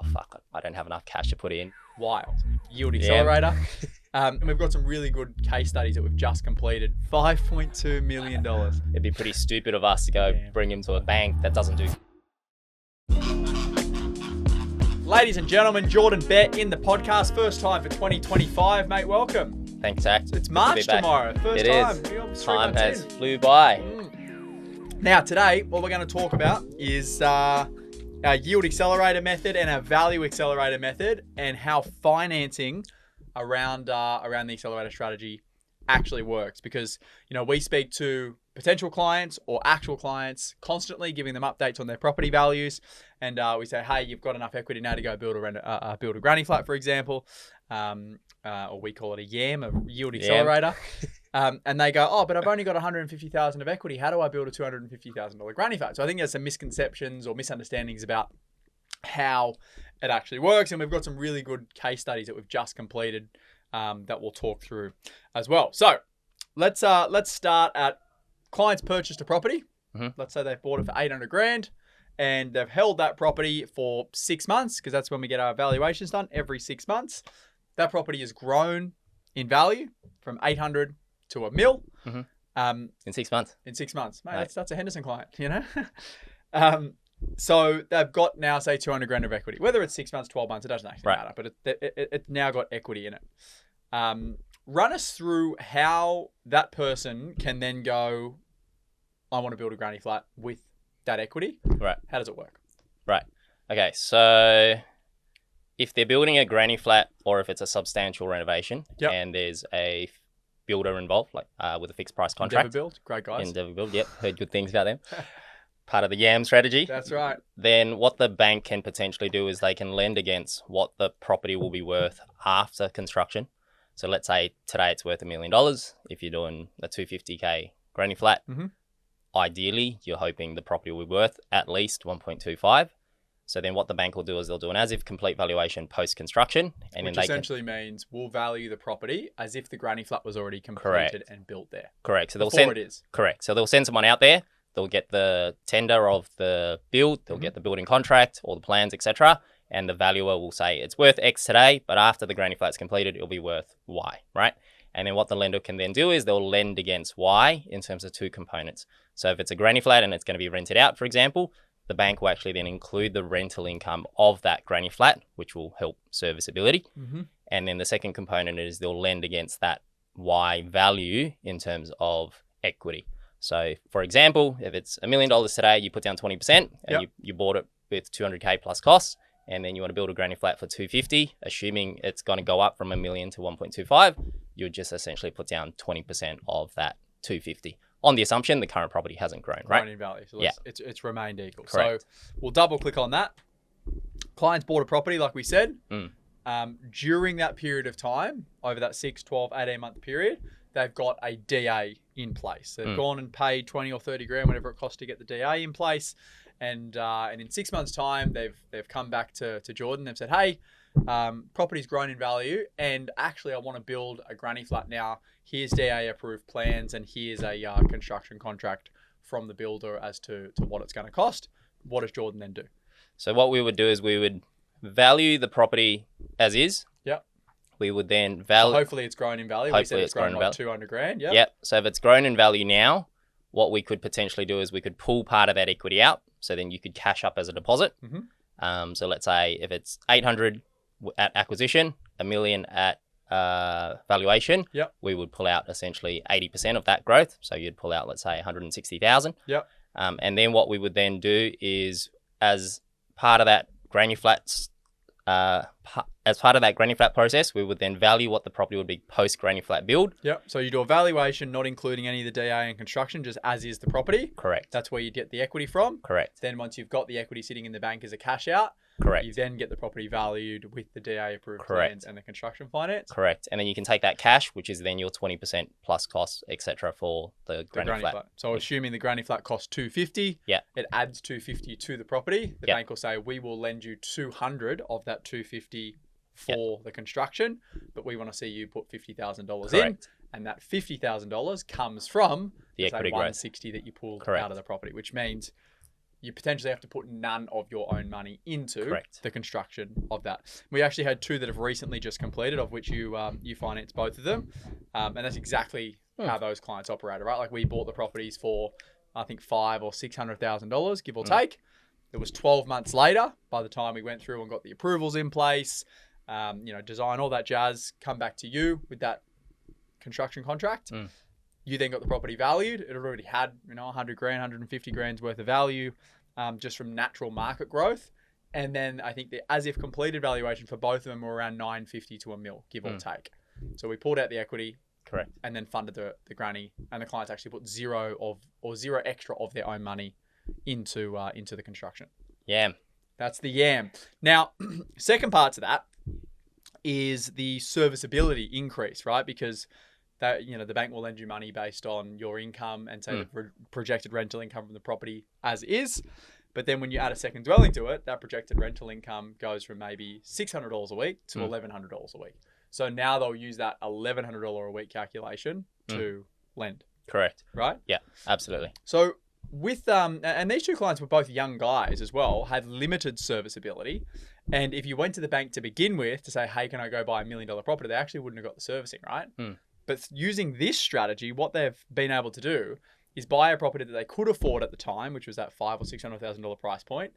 fuck, I don't have enough cash to put in. Wild. Yield accelerator. And we've got some really good case studies that we've just completed. $5.2 million. It'd be pretty stupid of us to go bring him to a bank that doesn't do. Ladies and gentlemen, Jordan Bett in the podcast. First time for 2025, mate. Welcome. Thanks, Zach. It's March tomorrow. First time. Is. Time has flew by. Now, today, what we're going to talk about is our yield accelerator method and our value accelerator method, and how financing around the accelerator strategy actually works. Because, you know, we speak to potential clients or actual clients constantly, giving them updates on their property values, and we say, hey, you've got enough equity now to go build a granny flat, for example, or we call it a YAM, a yield accelerator. And they go, oh, but I've only got 150,000 of equity. How do I build a $250,000 granny flat? So I think there's some misconceptions or misunderstandings about how it actually works. And we've got some really good case studies that we've just completed that we'll talk through as well. So let's start at clients purchased a property. Let's say they've bought it for 800 grand and they've held that property for 6 months, because that's when we get our valuations done, every 6 months. That property has grown in value from 800 to $1 million. In 6 months. In 6 months. Mate, that's a Henderson client, you know? So they've got now, say, 200 grand of equity. Whether it's 6 months, 12 months, it doesn't actually matter, but it's now got equity in it. Run us through how that person can then go, I want to build a granny flat with that equity. Right. How does it work? Right. Okay, so if they're building a granny flat, or if it's a substantial renovation, and there's a builder involved, like with a fixed price contract. Endeavour Build, great guys. Endeavour Build, yep, heard good things about them. Part of the YAM strategy. That's right. Then what the bank can potentially do is they can lend against what the property will be worth after construction. So let's say today it's worth $1 million. If you're doing a 250K granny flat, ideally you're hoping the property will be worth at least 1.25. So then what the bank will do is they'll do an as-if complete valuation post-construction. Which essentially means we'll value the property as if the granny flat was already completed and built there. Correct. So they'll send someone out there. They'll get the tender of the build. They'll get the building contract, all the plans, etc. And the valuer will say it's worth X today, but after the granny flat's completed, it'll be worth Y, right? And then what the lender can then do is they'll lend against Y in terms of two components. So if it's a granny flat and it's going to be rented out, for example, the bank will actually then include the rental income of that granny flat, which will help serviceability. And then the second component is they'll lend against that Y value in terms of equity. So for example, if it's $1 million today, you put down 20% and you bought it with 200K plus costs, and then you want to build a granny flat for 250, assuming it's going to go up from $1 million to 1.25, you would just essentially put down 20% of that 250. On the assumption the current property hasn't grown, right? Grown in value. So it's remained equal. Correct. So we'll double click on that. Clients bought a property, like we said. During that period of time, over that 6, 12, 18 month period, they've got a DA in place. They've gone and paid 20 or 30 grand, whatever it costs to get the DA in place. And in 6 months' time, they've come back to Jordan. They've said, hey, property's grown in value, and actually I want to build a granny flat now. Here's DA approved plans, and here's a construction contract from the builder as to what it's going to cost. What does Jordan then do? So what we would do is we would value the property as is. Yep. We would then value. So hopefully it's grown in value. Hopefully we said it's grown like 200 grand. Yep. Yep. So if it's grown in value now, what we could potentially do is we could pull part of that equity out. So then you could cash up as a deposit. So let's say if it's 800 at acquisition, $1 million at valuation, we would pull out essentially 80% of that growth. So you'd pull out, let's say, 160,000. And then what we would then do is, as part of that granny flat process, we would then value what the property would be post granny flat build. So you do a valuation, not including any of the DA and construction, just as is the property. Correct. That's where you get the equity from. Correct. Then once you've got the equity sitting in the bank as a cash out, correct, you then get the property valued with the DA approved plans and the construction finance. Correct. And then you can take that cash, which is then your 20% plus costs, etc., for the granny flat. So assuming the granny flat costs 250, it adds 250 to the property. The bank will say, we will lend you 200 of that 250 for the construction, but we want to see you put $50,000 in, and that $50,000 comes from the equity growth, 160 that you pulled out of the property, which means you potentially have to put none of your own money into Correct. the construction of that. We actually had 2 that have recently just completed, of which you financed both of them, and that's exactly how those clients operated, right? Like we bought the properties for I think $500,000 or $600,000, give or take. It was 12 months later by the time we went through and got the approvals in place, design, all that jazz, come back to you with that construction contract. You then got the property valued. It already had, $100,000, $150,000 worth of value, just from natural market growth. And then I think the as if completed valuation for both of them were around $950,000 to $1 million, give or take. So we pulled out the equity. Correct. And then funded the granny, and the clients actually put zero extra of their own money into the construction. Yam. That's the yam. Now, second part to that is the serviceability increase, right? Because that the bank will lend you money based on your income and say the projected rental income from the property as is. But then when you add a second dwelling to it, that projected rental income goes from maybe $600 a week to $1,100 a week. So now they'll use that $1,100 a week calculation to lend. Correct. Right? Yeah, absolutely. So with and these 2 clients were both young guys as well, had limited serviceability. And if you went to the bank to begin with to say, hey, can I go buy $1 million property? They actually wouldn't have got the servicing, right? But using this strategy, what they've been able to do is buy a property that they could afford at the time, which was that $500,000 or $600,000 price point,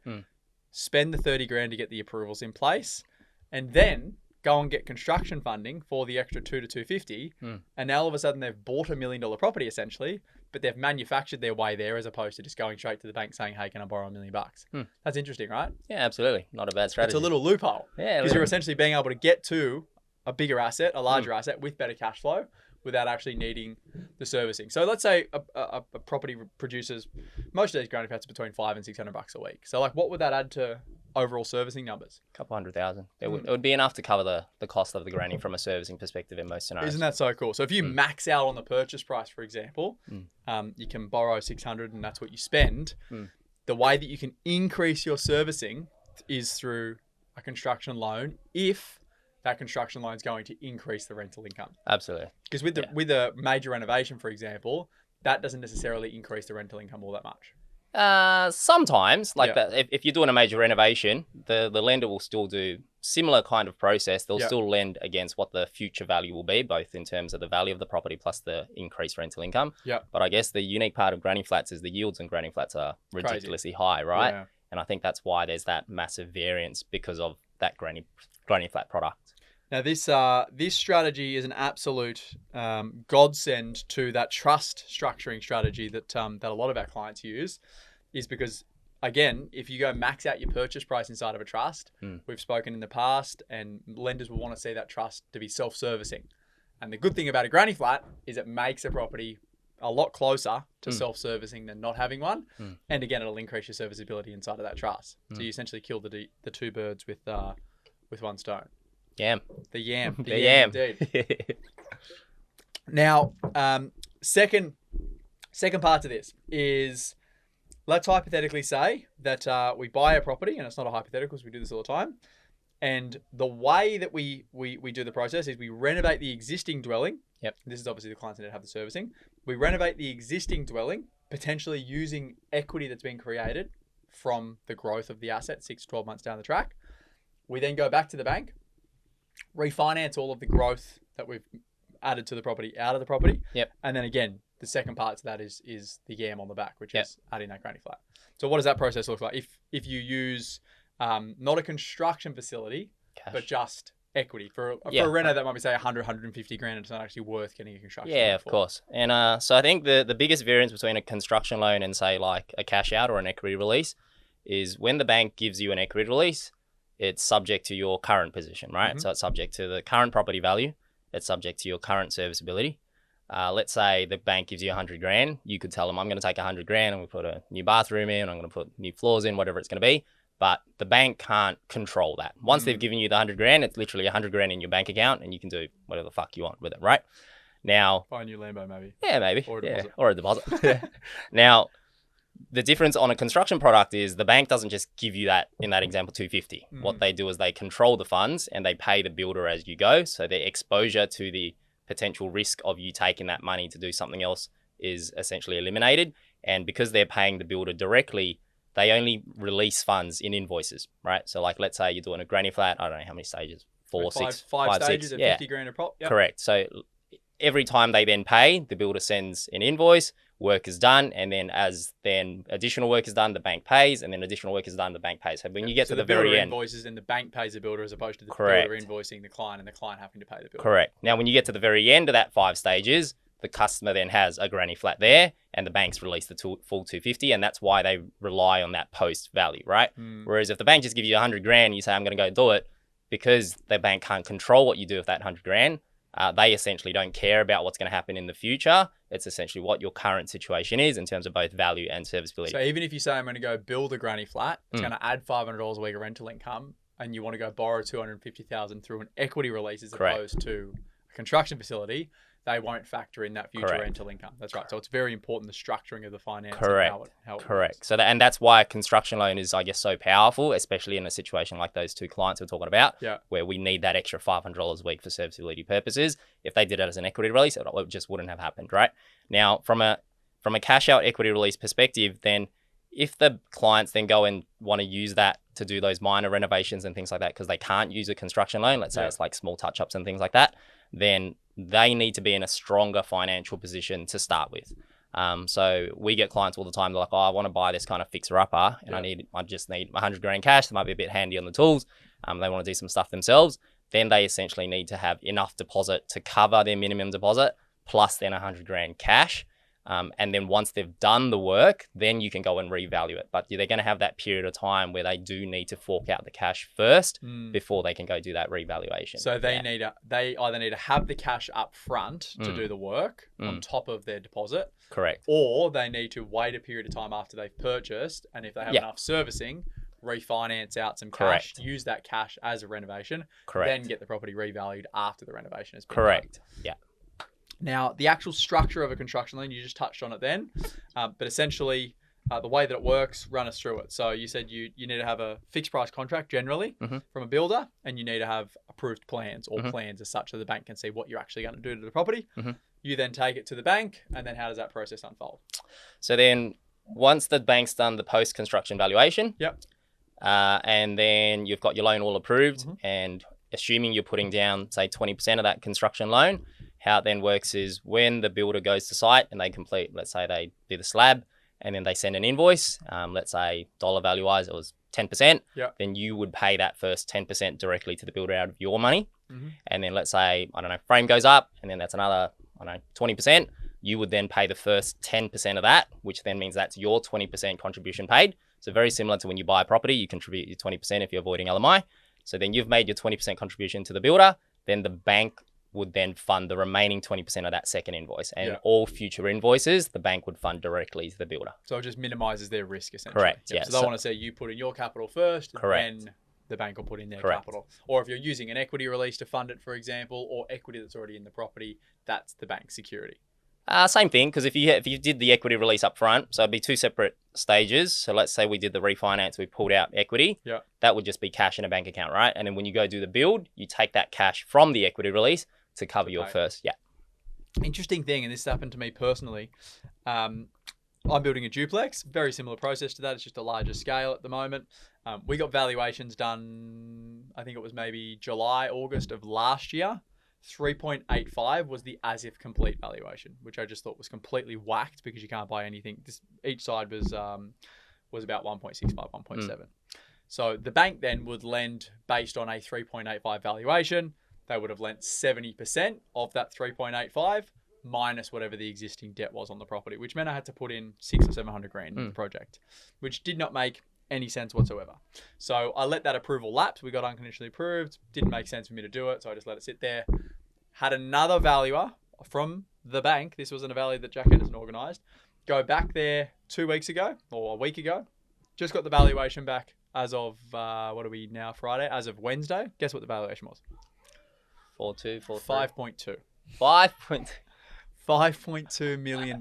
spend the $30,000 to get the approvals in place, and then go and get construction funding for the extra $200,000 to $250,000, and now all of a sudden they've bought $1 million property essentially, but they've manufactured their way there as opposed to just going straight to the bank saying, hey, can I borrow $1 million? That's interesting, right? Yeah, absolutely. Not a bad strategy. It's a little loophole. Yeah, because you're essentially being able to get to a bigger asset, a larger asset with better cash flow without actually needing the servicing. So let's say a property produces, most of these granny flats between $500 and $600 a week. So like, what would that add to overall servicing numbers? A couple $100,000. It would be enough to cover the cost of the granny from a servicing perspective in most scenarios. Isn't that so cool? So if you max out on the purchase price, for example, you can borrow $600 and that's what you spend. The way that you can increase your servicing is through a construction loan if that construction loan is going to increase the rental income. Absolutely. Because with a major renovation, for example, that doesn't necessarily increase the rental income all that much. Sometimes, that, if you're doing a major renovation, the lender will still do similar kind of process. They'll still lend against what the future value will be, both in terms of the value of the property plus the increased rental income. But I guess the unique part of granny flats is the yields in granny flats are ridiculously high, right? Yeah. And I think that's why there's that massive variance because of that granny flat product. Now, this strategy is an absolute godsend to that trust structuring strategy that a lot of our clients use, is because, again, if you go max out your purchase price inside of a trust, we've spoken in the past, and lenders will want to see that trust to be self-servicing. And the good thing about a granny flat is it makes a property a lot closer to self-servicing than not having one. And again, it'll increase your serviceability inside of that trust. So you essentially kill the 2 birds with 1 stone. Yam. The yam. The yam. Indeed. Now, second part to this is, let's hypothetically say that we buy a property, and it's not a hypothetical because we do this all the time. And the way that we do the process is we renovate the existing dwelling. Yep. This is obviously the clients that have the servicing. We renovate the existing dwelling, potentially using equity that's been created from the growth of the asset 6 to 12 months down the track. We then go back to the bank, refinance all of the growth that we've added to the property out of the property. Yep. And then again, the second part to that is the yam on the back, which is adding that granny flat. So what does that process look like? If you use not a construction facility, but just equity for a reno that might be say 150 grand, it's not actually worth getting a construction loan of course. And so I think the biggest variance between a construction loan and say like a cash out or an equity release is when the bank gives you an equity release, it's subject to your current position, right? So it's subject to the current property value. It's subject to your current serviceability. Let's say the bank gives you 100 grand. You could tell them, I'm going to take 100 grand and we put a new bathroom in, I'm going to put new floors in, whatever it's going to be. But the bank can't control that. Once they've given you the 100 grand, it's literally 100 grand in your bank account and you can do whatever the fuck you want with it, right? Now, buy a new Lambo maybe. Yeah, maybe. Or a deposit. Or a deposit. Now, the difference on a construction product is the bank doesn't just give you that, in that example, 250. What they do is they control the funds and they pay the builder as you go. So their exposure to the potential risk of you taking that money to do something else is essentially eliminated. And because they're paying the builder directly, they only release funds in invoices, right? So like, let's say you're doing a granny flat. I don't know how many stages, Five six, stages six. at 50 grand a prop. Yep. Correct. So every time they then pay, the builder sends an invoice, work is done, and then as then additional work is done, the bank pays, and then additional work is done, the bank pays. So when you get to the very end, invoices and the bank pays the builder as opposed to the Correct. builder invoicing the client and the client having to pay the builder. Correct. Now, when you get to the very end of that 5 stages, the customer then has a granny flat there, and the banks release the full 250, and that's why they rely on that post value, right? Whereas if the bank just gives you 100 grand, and you say I'm going to go do it, because the bank can't control what you do with that 100 grand. They essentially don't care about what's going to happen in the future. It's essentially what your current situation is in terms of both value and serviceability. So even if you say I'm going to go build a granny flat, it's going to add $500 a week of rental income, and you want to go borrow $250,000 through an equity release as opposed to a construction facility, they won't factor in that future rental income. That's right. So it's very important, the structuring of the finance. Correct. And how it Correct. works. So and that's why a construction loan is, I guess, so powerful, especially in a situation like those 2 clients we're talking about, where we need that extra $500 a week for serviceability purposes. If they did it as an equity release, it just wouldn't have happened, right? Now, from a cash out equity release perspective, then if the clients then go and want to use that to do those minor renovations and things like that, because they can't use a construction loan, let's say it's like small touch-ups and things like that, then they need to be in a stronger financial position to start with. So we get clients all the time, they're like, oh, I want to buy this kind of fixer-upper, and I just need 100 grand cash. That might be a bit handy on the tools. They want to do some stuff themselves. Then they essentially need to have enough deposit to cover their minimum deposit, plus then 100 grand cash. And then once they've done the work, then you can go and revalue it. But they're going to have that period of time where they do need to fork out the cash first before they can go do that revaluation. So they either need to have the cash up front to do the work on top of their deposit. Correct. Or they need to wait a period of time after they've purchased, and if they have enough servicing, refinance out some cash, use that cash as a renovation, then get the property revalued after the renovation has been done. Yeah. Now, the actual structure of a construction loan, you just touched on it then, but essentially the way that it works, run us through it. So you said you need to have a fixed price contract generally from a builder, and you need to have approved plans or plans as such that the bank can see what you're actually going to do to the property. You then take it to the bank, and then how does that process unfold? So then once the bank's done the post-construction valuation, and then you've got your loan all approved, and assuming you're putting down, say, 20% of that construction loan, how it then works is when the builder goes to site and they complete, let's say they do the slab and then they send an invoice, let's say dollar value wise it was 10%, then you would pay that first 10% directly to the builder out of your money. And then let's say, I don't know, frame goes up and then that's another, 20%. You would then pay the first 10% of that, which then means that's your 20% contribution paid. So very similar to when you buy a property, you contribute your 20% if you're avoiding LMI. So then you've made your 20% contribution to the builder, then the bank would then fund the remaining 20% of that second invoice. And all future invoices, the bank would fund directly to the builder. So it just minimizes their risk, essentially. Correct, So they want to say you put in your capital first, then the bank will put in their capital. Or if you're using an equity release to fund it, for example, or equity that's already in the property, that's the bank's security. Same thing, because if you did the equity release up front, so it'd be 2 separate stages. So let's say we did the refinance, we pulled out equity. That would just be cash in a bank account, right? And then when you go do the build, you take that cash from the equity release to cover your first. Interesting thing, and this happened to me personally. I'm building a duplex, very similar process to that. It's just a larger scale at the moment. We got valuations done, I think it was maybe July, August of last year. 3.85 was the as if complete valuation, which I just thought was completely whacked because you can't buy anything. Each side was about 1.65, 1.7. So the bank then would lend based on a 3.85 valuation. They would have lent 70% of that 3.85 minus whatever the existing debt was on the property, which meant I had to put in 600 or 700 grand in the project, which did not make any sense whatsoever. So I let that approval lapse. We got unconditionally approved. Didn't make sense for me to do it, so I just let it sit there. Had another valuer from the bank, this wasn't a value that Jack Henderson organised, go back there 2 weeks ago or a week ago. Just got the valuation back as of, what are we now, Friday? As of Wednesday. Guess what the valuation was? 5.2. $5.2 million.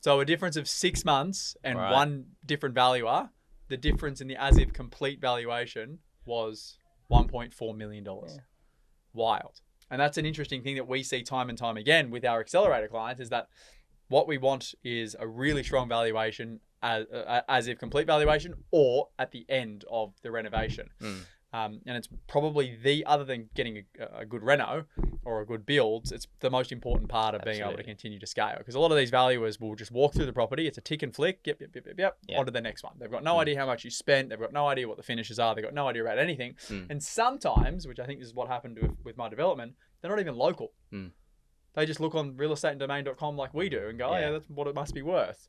So a difference of 6 months and one different valuer. The difference in the as if complete valuation was $1.4 million. Wild. And that's an interesting thing that we see time and time again with our accelerator clients, is that what we want is a really strong valuation as if complete valuation or at the end of the renovation. And it's probably other than getting a good reno or a good build, it's the most important part of being able to continue to scale. Because a lot of these valuers will just walk through the property. It's a tick and flick. Yep. On to the next one. They've got no idea how much you spent. They've got no idea what the finishes are. They've got no idea about anything. And sometimes, which I think is what happened with my development, they're not even local. They just look on realestateanddomain.com like we do and go, oh yeah, that's what it must be worth.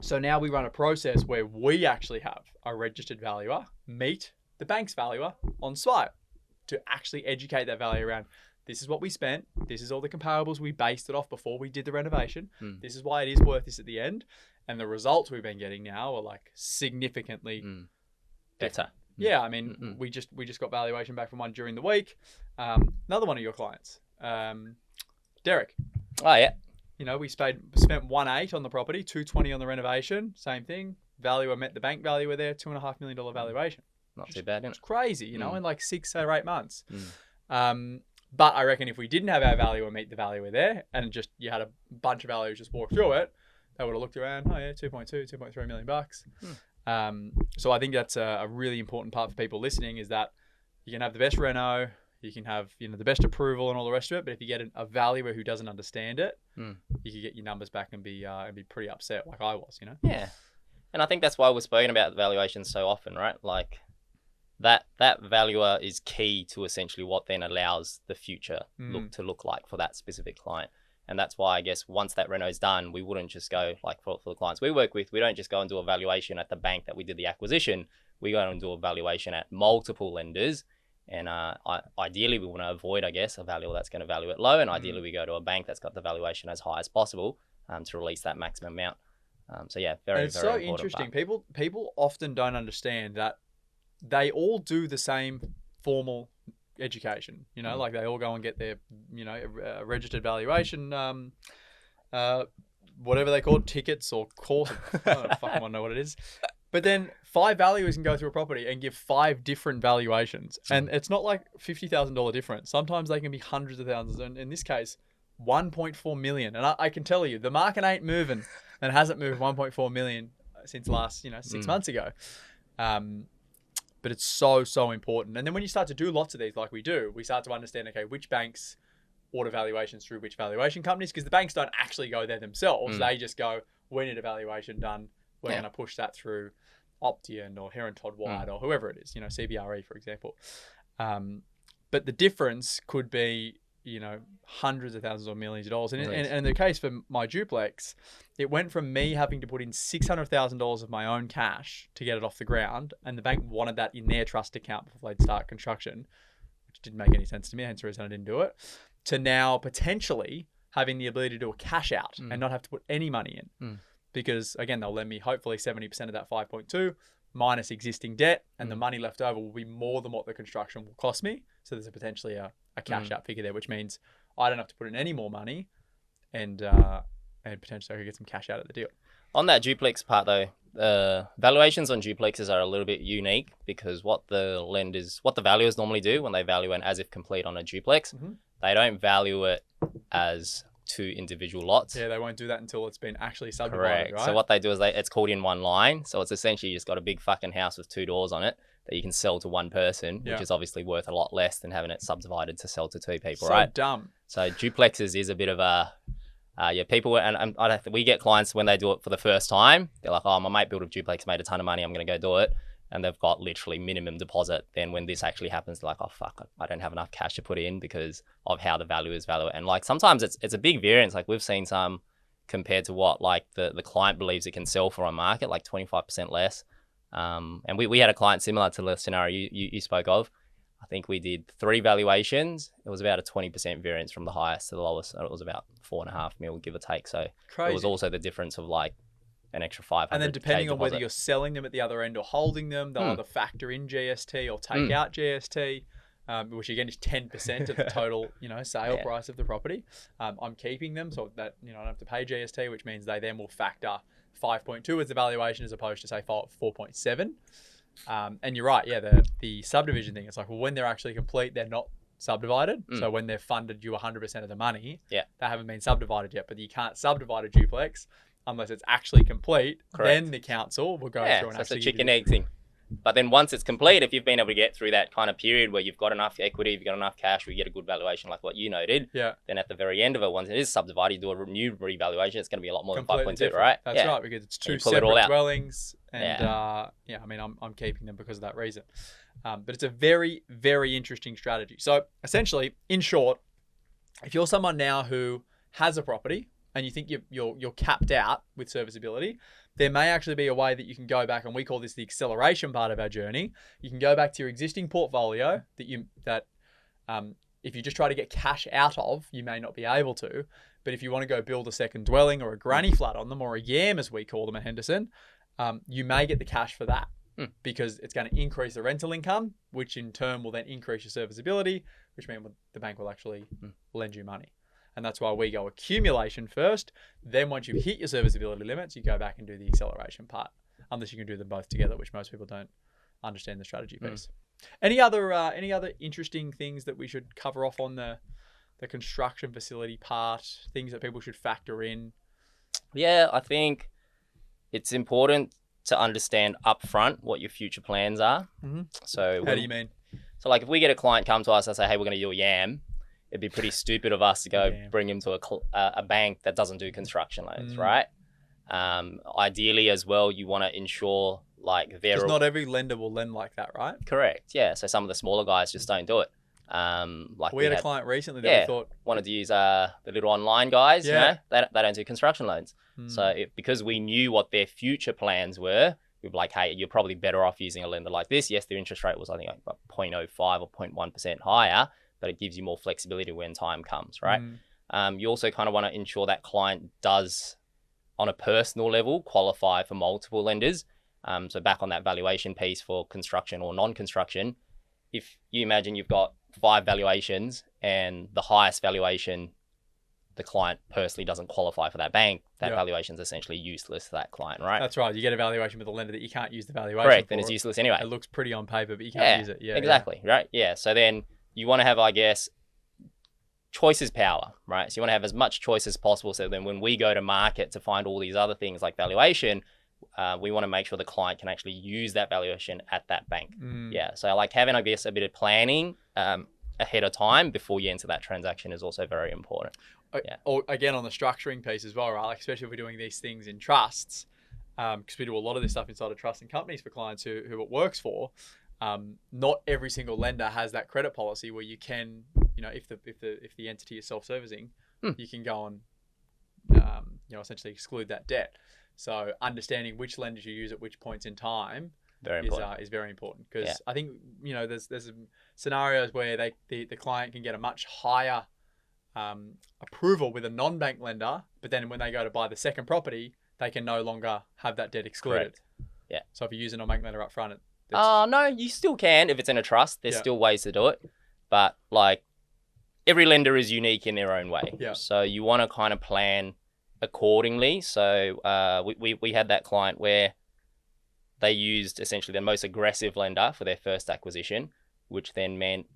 So now we run a process where we actually have a registered valuer meet the bank's valuer on site to actually educate that valuer around, this is what we spent, this is all the comparables we based it off before we did the renovation, this is why it is worth this at the end, and the results we've been getting now are like significantly better. Yeah, I mean, we just got valuation back from one during the week. Another one of your clients, Derek. Oh yeah. You know, we spent 1.8 on the property, 220 on the renovation. Same thing. Valuer met the bank valuer there, $2.5 million valuation. Not too bad, It's crazy, you know, in like 6 or 8 months. But I reckon if we didn't have our valuer meet the valuer there, and just you had a bunch of valuers just walk through it, they would have looked around. Oh yeah, 2.3 million bucks. So I think that's a really important part for people listening, is that you can have the best reno, you can have, you know, the best approval and all the rest of it, but if you get a valuer who doesn't understand it, you could get your numbers back and be pretty upset, like I was, you know. Yeah, and I think that's why we're speaking about valuations so often, right? Like that valuer is key to essentially what then allows the future look like for that specific client. And that's why I guess once that reno is done, we wouldn't just go, like for the clients we work with, we don't just go and do a valuation at the bank that we did the acquisition. We go and do a valuation at multiple lenders. And ideally, we want to avoid, I guess, a valuer that's going to value it low. And ideally, we go to a bank that's got the valuation as high as possible to release that maximum amount. So yeah, very, it's very so important interesting. part. People often don't understand that they all do the same formal education. You know, like they all go and get their, you know, registered valuation, whatever they call it, tickets or course. I don't fucking want to know what it is. But then 5 valuers can go through a property and give 5 different valuations. And it's not like $50,000 difference. Sometimes they can be hundreds of thousands. And in this case, 1.4 million. And I can tell you, the market ain't moving and hasn't moved 1.4 million since last, 6 months ago. But it's so important. And then when you start to do lots of these like we do, we start to understand, okay, which banks order valuations through which valuation companies, because the banks don't actually go there themselves. They just go, we need a valuation done. We're going to push that through Optian or Heron Todd White or whoever it is, CBRE, for example. But the difference could be, hundreds of thousands or millions of dollars. And in the case for my duplex, it went from me having to put in $600,000 of my own cash to get it off the ground, and the bank wanted that in their trust account before they'd start construction, which didn't make any sense to me, hence the reason I didn't do it, to now potentially having the ability to do a cash out and not have to put any money in. Because again, they'll lend me hopefully 70% of that 5.2 minus existing debt, and the money left over will be more than what the construction will cost me. So there's potentially a cash out figure there, which means I don't have to put in any more money, and potentially I could get some cash out of the deal. On that duplex part though, valuations on duplexes are a little bit unique, because what the valuers normally do when they value an as if complete on a duplex, they don't value it as 2 individual lots. Yeah, they won't do that until it's been actually subdivided, Correct. right? So what they do is it's called in one line. So it's essentially just got a big fucking house with 2 doors on it that you can sell to one person, which is obviously worth a lot less than having it subdivided to sell to 2 people, right? So dumb. So duplexes is a bit of a, people, and we get clients when they do it for the first time, they're like, oh, my mate built a duplex, made a ton of money, I'm going to go do it. And they've got literally minimum deposit. Then when this actually happens, they're like, oh, fuck, I don't have enough cash to put in because of how the valuers value it. And like sometimes it's a big variance. Like we've seen some compared to what like the client believes it can sell for on market, like 25% less. And we had a client similar to the scenario you spoke of. I think we did 3 valuations. It was about a 20% variance from the highest to the lowest. It was about 4.5 mil, give or take. So Crazy. It was also the difference of like an extra 500. And then depending on whether you're selling them at the other end or holding them, they'll either factor in GST or take out GST, which again is 10% of the total, sale price of the property. I'm keeping them so that, I don't have to pay GST, which means they then will factor 5.2 as the valuation as opposed to say 4.7. And you're right. Yeah. The subdivision thing, it's like, well, when they're actually complete, they're not subdivided. So when they've funded you 100% of the money, they haven't been subdivided yet, but you can't subdivide a duplex unless it's actually complete. Correct. Then the council will go through and so it's a actually chicken egg thing. But then once it's complete, if you've been able to get through that kind of period where you've got enough equity, you've got enough cash, we get a good valuation like what you noted, then at the very end of it, once it is subdivided, you do a new revaluation, it's going to be a lot more than 5.2, right? That's right, because it's two separate dwellings. And I mean, I'm keeping them because of that reason. But it's a very, very interesting strategy. So essentially, in short, if you're someone now who has a property and you think you're capped out with serviceability, there may actually be a way that you can go back, and we call this the acceleration part of our journey. You can go back to your existing portfolio that if you just try to get cash out of, you may not be able to. But if you want to go build a second dwelling or a granny flat on them, or a yam as we call them at Henderson, you may get the cash for that because it's going to increase the rental income, which in turn will then increase your serviceability, which means the bank will actually lend you money. And that's why we go accumulation first. Then once you've hit your serviceability limits, you go back and do the acceleration part, unless you can do them both together, which most people don't understand the strategy piece. Any other interesting things that we should cover off on the construction facility part, things that people should factor in? Yeah, I think it's important to understand upfront what your future plans are. So how do you mean? So like if we get a client come to us and say, hey, we're going to do a yam, it'd be pretty stupid of us to go bring him to a bank that doesn't do construction loans, right? Ideally as well, you want to ensure like because not every lender will lend like that, right? Correct. Yeah. So some of the smaller guys just don't do it. Like we had a client recently that we thought wanted to use the little online guys. You know, they don't do construction loans. So because we knew what their future plans were, we were like, hey, you're probably better off using a lender like this. Yes, their interest rate was I think like 0.05 or 0.1% higher, but it gives you more flexibility when time comes, right? You also kind of want to ensure that client does, on a personal level, qualify for multiple lenders. So back on that valuation piece for construction or non-construction, if you imagine you've got 5 valuations and the highest valuation, the client personally doesn't qualify for that bank, that valuation is essentially useless to that client, right? That's right. You get a valuation with a lender that you can't use the valuation Correct, for. then it's useless anyway. It looks pretty on paper, but you can't use it. Yeah, exactly, right? Yeah, so then you want to have, I guess, choice is power, right? So you want to have as much choice as possible. So then when we go to market to find all these other things like valuation, we want to make sure the client can actually use that valuation at that bank. Yeah, so like having, I guess, a bit of planning ahead of time before you enter that transaction is also very important. Or again, on the structuring piece as well, right? Like especially if we're doing these things in trusts, because we do a lot of this stuff inside of trusts and companies for clients who it works for. Not every single lender has that credit policy where you can, you know, if the entity is self-servicing, you can go and essentially exclude that debt. So understanding which lenders you use at which points in time is very important, because I think there's scenarios where the client can get a much higher approval with a non-bank lender, but then when they go to buy the second property, they can no longer have that debt excluded. Correct. Yeah. So if you use a non-bank lender up front, no, you still can if it's in a trust. There's still ways to do it, but like every lender is unique in their own way. Yeah. So you want to kind of plan accordingly. So we had that client where they used essentially the most aggressive lender for their first acquisition, which then meant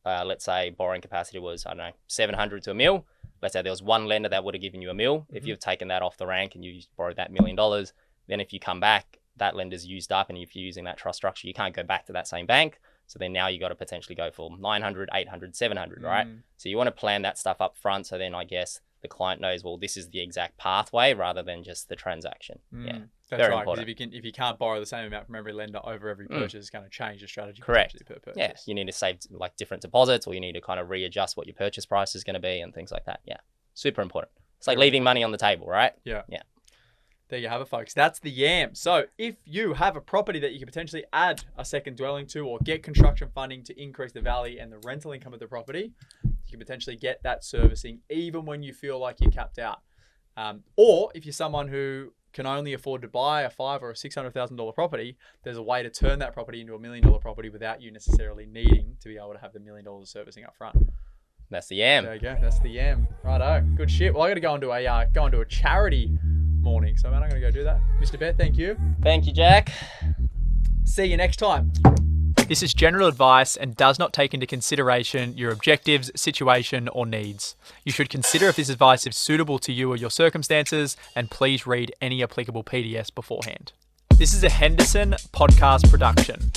let's say borrowing capacity was, I don't know, 700 to $1 million. Let's say there was one lender that would have given you $1 million. If you've taken that off the rank and you borrowed that $1 million, then if you come back, that lender's used up, and if you're using that trust structure, you can't go back to that same bank. So then now you got to potentially go for 900, 800, 700, right? So you want to plan that stuff up front. So then I guess the client knows, well, this is the exact pathway rather than just the transaction. Yeah, that's very right. Important. Because if you can't borrow the same amount from every lender over every purchase, it's going to change the strategy. Correct. Per purchase. Yeah, you need to save like different deposits, or you need to kind of readjust what your purchase price is going to be and things like that. Yeah, super important. It's like leaving money on the table, right? Yeah. Yeah. There you have it, folks. That's the yam. So if you have a property that you can potentially add a second dwelling to, or get construction funding to increase the value and the rental income of the property, you can potentially get that servicing even when you feel like you're capped out. Or if you're someone who can only afford to buy a $500,000 or $600,000 property, there's a way to turn that property into $1 million property without you necessarily needing to be able to have the $1 million servicing up front. That's the yam. There you go. That's the yam. Righto. Good shit. Well, I got to go into a charity morning, so man, I'm going to go do that. Mr. Bear, thank you. Thank you, Jack. See you next time. This is general advice and does not take into consideration your objectives, situation, or needs. You should consider if this advice is suitable to you or your circumstances, and please read any applicable PDFs beforehand. This is a Henderson podcast production.